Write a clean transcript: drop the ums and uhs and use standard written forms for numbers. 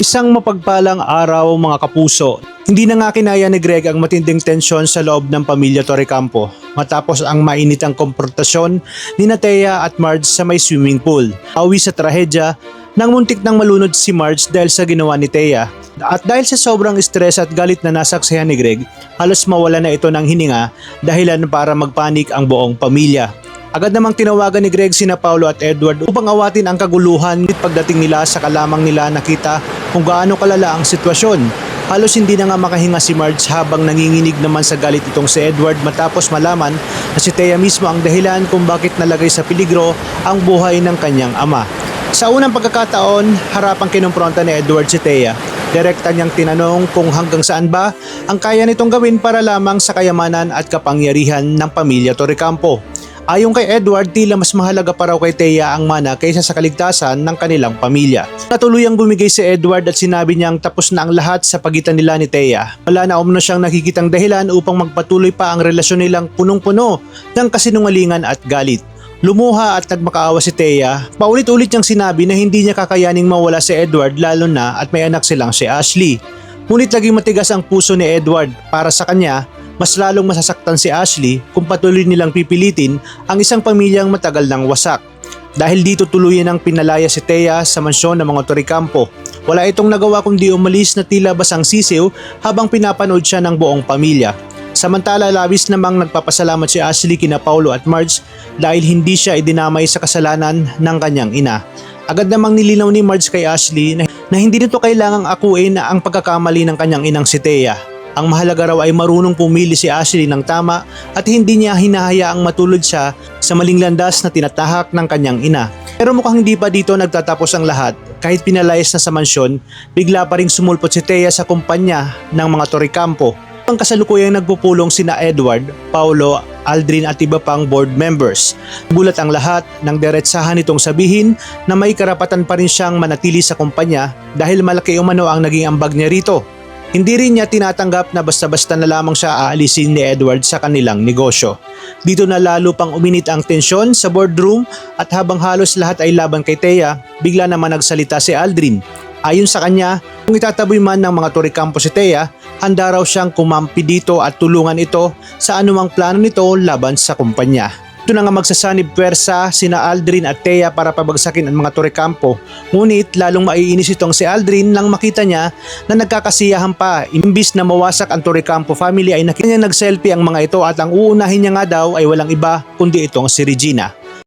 Isang mapagpalang araw mga kapuso. Hindi na nga kinaya ni Greg ang matinding tensyon sa loob ng pamilya Torrecampo matapos ang mainitang komprontasyon ni Thea at Marge sa may swimming pool. Awi sa trahedya nang muntik nang malunod si Marge dahil sa ginawa ni Thea. At dahil sa sobrang stress at galit na nasaksihan ni Greg, halos mawala na ito ng hininga dahilan para magpanik ang buong pamilya. Agad namang tinawagan ni Greg sina Paulo at Edward upang awatin ang kaguluhan at pagdating nila sa kalamang nila nakita kung gaano kalala ang sitwasyon. Halos hindi na nga makahinga si Marge habang nanginginig naman sa galit itong si Edward matapos malaman na si Thea mismo ang dahilan kung bakit nalagay sa peligro ang buhay ng kanyang ama. Sa unang pagkakataon, harapang kinumpronta ni Edward si Thea. Direkta niyang tinanong kung hanggang saan ba ang kaya nitong gawin para lamang sa kayamanan at kapangyarihan ng pamilya Torrecampo. Ayon kay Edward, tila mas mahalaga pa raw kay Thea ang mana kaysa sa kaligtasan ng kanilang pamilya. Natuluyang bumigay si Edward at sinabi niyang tapos na ang lahat sa pagitan nila ni Thea. Wala na umano siyang nakikitang dahilan upang magpatuloy pa ang relasyon nilang punong-puno ng kasinungalingan at galit. Lumuha at nagmakaawa si Thea. Paulit-ulit niyang sinabi na hindi niya kakayaning mawala si Edward lalo na at may anak silang si Ashley. Ngunit laging matigas ang puso ni Edward. Para sa kanya, mas lalong masasaktan si Ashley kung patuloy nilang pipilitin ang isang pamilyang matagal nang wasak. Dahil dito tuluyan ang pinalaya si Thea sa mansyon ng mga Torrecampo. Wala itong nagawa kundi umalis na tila basang sisiw habang pinapanood siya ng buong pamilya. Samantala labis namang nagpapasalamat si Ashley kina Paulo at Marge dahil hindi siya idinamay sa kasalanan ng kanyang ina. Agad namang nilinaw ni Marge kay Ashley na hindi nito kailangang akuin na ang pagkakamali ng kanyang inang si Thea. Ang mahalaga raw ay marunong pumili si Ashley ng tama at hindi niya hinahayaang matulad siya sa maling landas na tinatahak ng kanyang ina. Pero mukhang hindi pa dito nagtatapos ang lahat. Kahit pinalayas na sa mansyon, bigla pa ring sumulpot si Thea sa kumpanya ng mga Torrecampo. Ang kasalukuyang nagpupulong sina Edward, Paulo, Aldrin at iba pang board members. Gulat ang lahat nang diretsahan nitong sabihin na may karapatan pa rin siyang manatili sa kumpanya dahil malaki umano ang naging ambag niya rito. Hindi rin niya tinatanggap na basta-basta na lamang siya aalisin ni Edward sa kanilang negosyo. Dito na lalo pang uminit ang tensyon sa boardroom at habang halos lahat ay laban kay Thea, bigla naman nagsalita si Aldrin. Ayon sa kanya, kung itataboy man ng mga Torrecampo si Thea, handa raw siyang kumampi dito at tulungan ito sa anumang plano nito laban sa kumpanya. Ito na nga magsasanib pwersa sina Aldrin at Thea para pabagsakin ang mga Torrecampo. Ngunit lalong maiinis itong si Aldrin nang makita niya na nagkakasiyahan pa. Imbis na mawasak ang Torrecampo family ay nakita niya nag-selfie ang mga ito at ang uunahin niya nga daw ay walang iba kundi itong si Regina.